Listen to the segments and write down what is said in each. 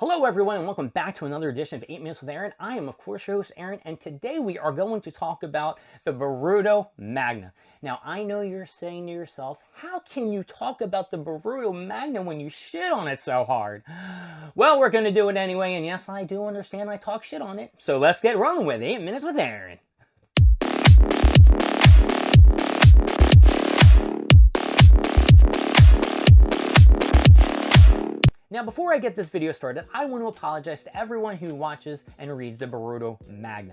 Hello everyone and welcome back to another edition of 8 Minutes with Aaron. I am of course your host Aaron, and today we are going to talk about the Boruto manga. Now I know you're saying to yourself, how can you talk about the Boruto manga when you shit on it so hard? Well, we're going to do it anyway, and yes, I do understand I talk shit on it. So let's get rolling with 8 Minutes with Aaron. Now, before I get this video started, I want to apologize to everyone who watches and reads the Boruto manga.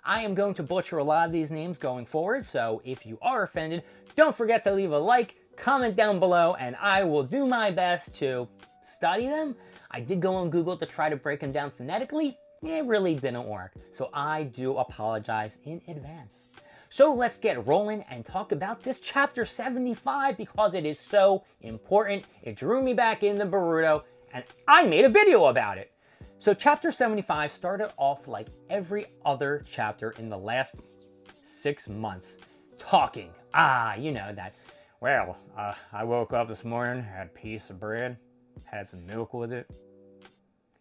I am going to butcher a lot of these names going forward, so if you are offended, don't forget to leave a like, comment down below, and I will do my best to study them. I did go on Google to try to break them down phonetically. It really didn't work, so I do apologize in advance. So let's get rolling and talk about this chapter 75 because it is so important. It drew me back into Boruto, and I made a video about it. So chapter 75 started off like every other chapter in the last 6 months. Talking. You know that. Well, I woke up this morning, had a piece of bread, had some milk with it.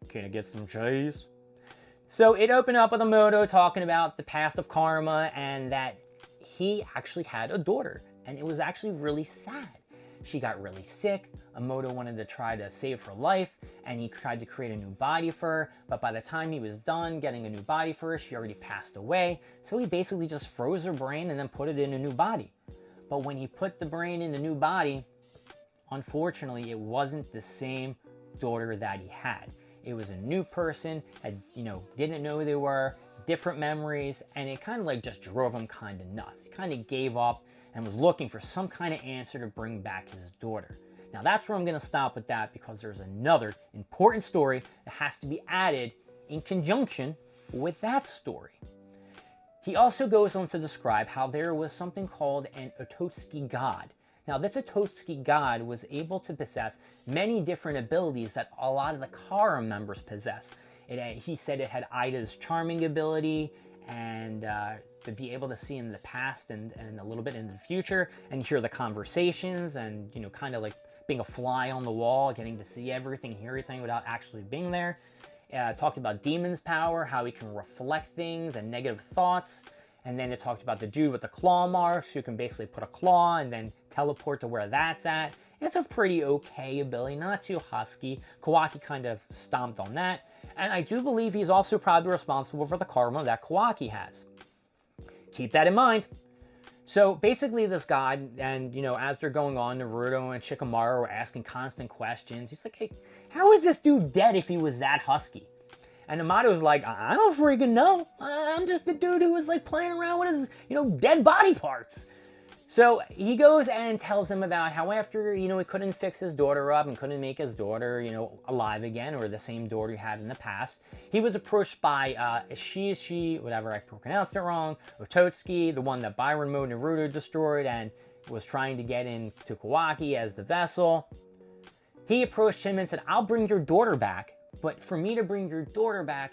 Can I get some cheese? So it opened up with Amado talking about the past of Karma and that he actually had a daughter. And it was actually really sad. She got really sick. Amado wanted to try to save her life, and he tried to create a new body for her, but by the time he was done getting a new body for her, she already passed away. So he basically just froze her brain and then put it in a new body. But when he put the brain in the new body, unfortunately, it wasn't the same daughter that he had. It was a new person, didn't know who they were, different memories, and it kind of like just drove him kind of nuts. He kind of gave up and was looking for some kind of answer to bring back his daughter. Now that's where I'm going to stop with that because there's another important story that has to be added in conjunction with that story. He also goes on to describe how there was something called an Otsutsuki God. Now this Otsutsuki God was able to possess many different abilities that a lot of the Kara members possess. He said it had Eida's charming ability, and to be able to see in the past and a little bit in the future and hear the conversations and, kind of like being a fly on the wall, getting to see everything, hear everything without actually being there. Talked about Demon's power, how he can reflect things and negative thoughts. And then it talked about the dude with the claw marks who can basically put a claw and then teleport to where that's at. It's a pretty okay ability, not too husky. Kawaki kind of stomped on that. And I do believe he's also probably responsible for the karma that Kawaki has. Keep that in mind. So basically this guy, and as they're going on, Naruto and Shikamaru are asking constant questions. He's like, hey, how is this dude dead if he was that husky? And Amado's like, I don't freaking know. I'm just a dude who was like playing around with his, dead body parts. So he goes and tells him about how after, he couldn't fix his daughter up and couldn't make his daughter, alive again, or the same daughter he had in the past. He was approached by whatever, I pronounced it wrong, Otsutsuki, the one that Byron Mode Naruto destroyed and was trying to get into Kawaki as the vessel. He approached him and said, I'll bring your daughter back, but for me to bring your daughter back,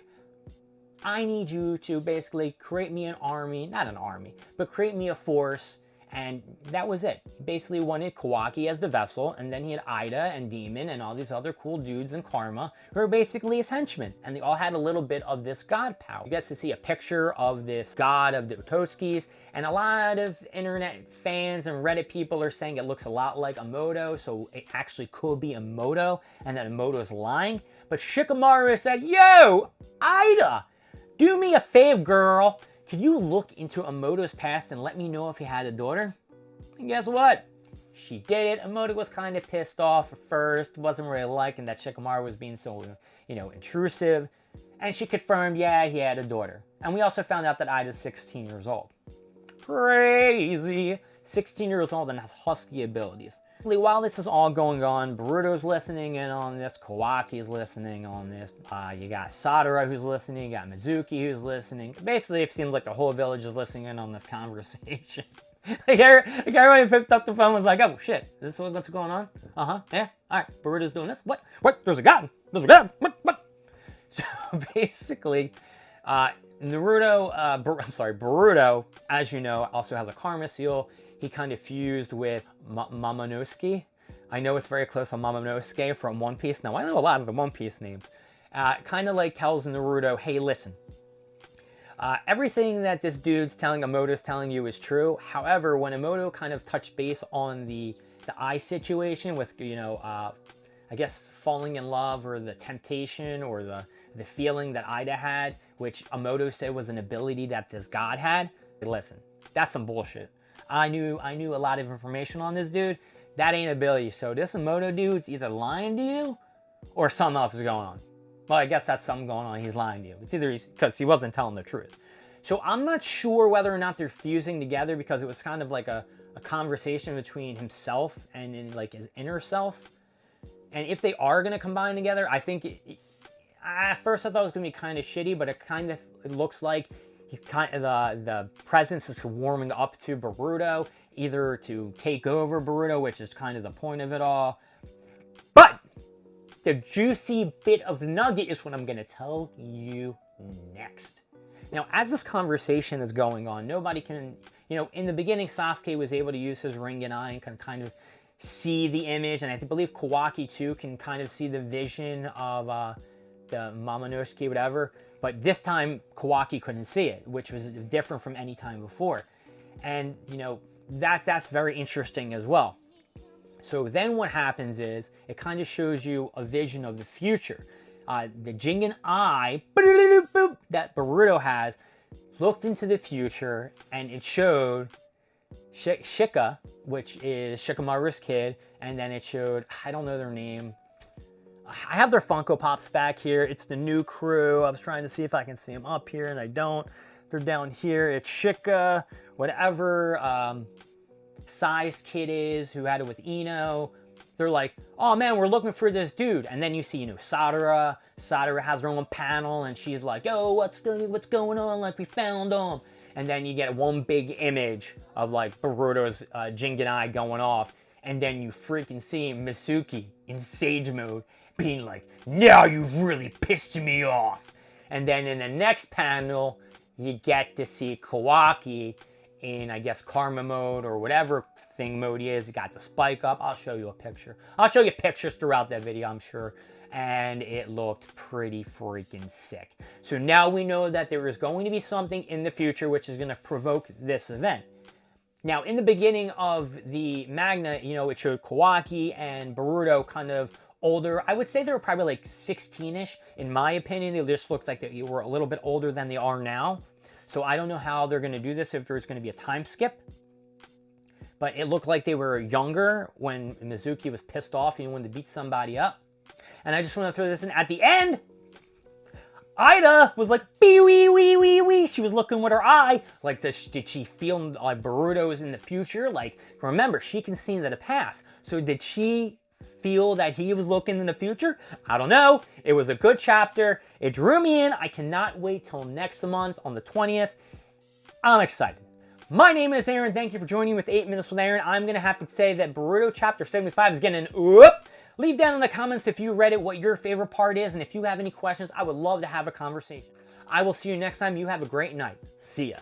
I need you to basically create me an army, not an army, but create me a force. And that was it. He basically wanted Kawaki as the vessel, and then he had Eida and Daemon and all these other cool dudes in Karma who were basically his henchmen, and they all had a little bit of this god power. You get to see a picture of this god of the Ototsukis, and a lot of internet fans and Reddit people are saying it looks a lot like Amado, so it actually could be Amado, and that Amado's lying. But Shikamaru said, yo, Eida, do me a favor, girl. Could you look into Amado's past and let me know if he had a daughter? And guess what? She did it. Amado was kind of pissed off at first, wasn't really liking that Shikamaru was being so, intrusive. And she confirmed, yeah, he had a daughter. And we also found out that Aida's 16 years old. Crazy. 16 years old and has husky abilities. While this is all going on, Boruto's listening in on this, Kawaki's listening on this, you got Sadara who's listening, you got Mitsuki who's listening. Basically, it seems like the whole village is listening in on this conversation. Like everyone picked up the phone and was like, oh shit, is this what's going on? Yeah, alright, Boruto's doing this. What? There's a god! What? So basically, Boruto, as you know, also has a karma seal. He kind of fused with Momonosuke. I know it's very close to Momonosuke from One Piece. Now, I know a lot of the One Piece names. kind of like tells Naruto, hey, listen, everything that this dude's telling, Amado's telling you is true. However, when Amado kind of touched base on the eye situation with, you know, I guess falling in love or the temptation or the feeling that Eida had, which Amado said was an ability that this god had, listen, that's some bullshit. I knew a lot of information on this dude. That ain't ability. So this Amado dude's either lying to you or something else is going on. Well, I guess that's something going on. He's lying to you. It's either because he wasn't telling the truth. So I'm not sure whether or not they're fusing together, because it was kind of like a conversation between himself and like his inner self. And if they are going to combine together, I think at first I thought it was going to be kind of shitty, but it looks like he's kind of the presence is warming up to Boruto, either to take over Boruto, which is kind of the point of it all. But the juicy bit of nugget is what I'm going to tell you next. Now, as this conversation is going on, nobody can, you know, in the beginning, Sasuke was able to use his Ringan Eye and can kind of see the image, and I believe Kawaki too can kind of see the vision of the Momonosuke, whatever. But this time, Kawaki couldn't see it, which was different from any time before. And, you know, that's very interesting as well. So then what happens is, it kind of shows you a vision of the future. The Ringan Eye that Boruto has looked into the future, and it showed Shika, which is Shikamaru's kid, and then it showed, I don't know their name. I have their Funko Pops back here. It's the new crew. I was trying to see if I can see them up here, and I don't. They're down here. It's Shika, whatever size kid is who had it with Ino. They're like, oh man, we're looking for this dude. And then you see, you know, Sadara. Sadara has her own panel, and she's like, yo, what's going on? Like, we found him. And then you get one big image of like Boruto's Ringan Eye going off. And then you freaking see Mitsuki in Sage mode being like, now you've really pissed me off. And then in the next panel, you get to see Kawaki in, I guess, Karma mode or whatever thing mode he is. He got the spike up. I'll show you a picture. I'll show you pictures throughout that video, I'm sure. And it looked pretty freaking sick. So now we know that there is going to be something in the future which is going to provoke this event. Now, in the beginning of the manga, you know, it showed Kawaki and Boruto kind of older. I would say they were probably like 16-ish. In my opinion, they just looked like they were a little bit older than they are now. So I don't know how they're going to do this, if there's going to be a time skip. But it looked like they were younger when Mitsuki was pissed off and wanted to beat somebody up. And I just want to throw this in. At the end, Eida was like, wee wee wee wee wee. She was looking with her eye. Like, did she feel like Boruto is in the future? Like, remember, she can see into the past. So did she feel that he was looking in the future? I don't know. It was a good chapter. It drew me in. I cannot wait till next month on the 20th. I'm excited. My name is Aaron. Thank you for joining me with 8 Minutes with Aaron. I'm going to have to say that Boruto Chapter 75 is getting an whoop. Leave down in the comments if you read it, what your favorite part is, and if you have any questions, I would love to have a conversation. I will see you next time. You have a great night. See ya.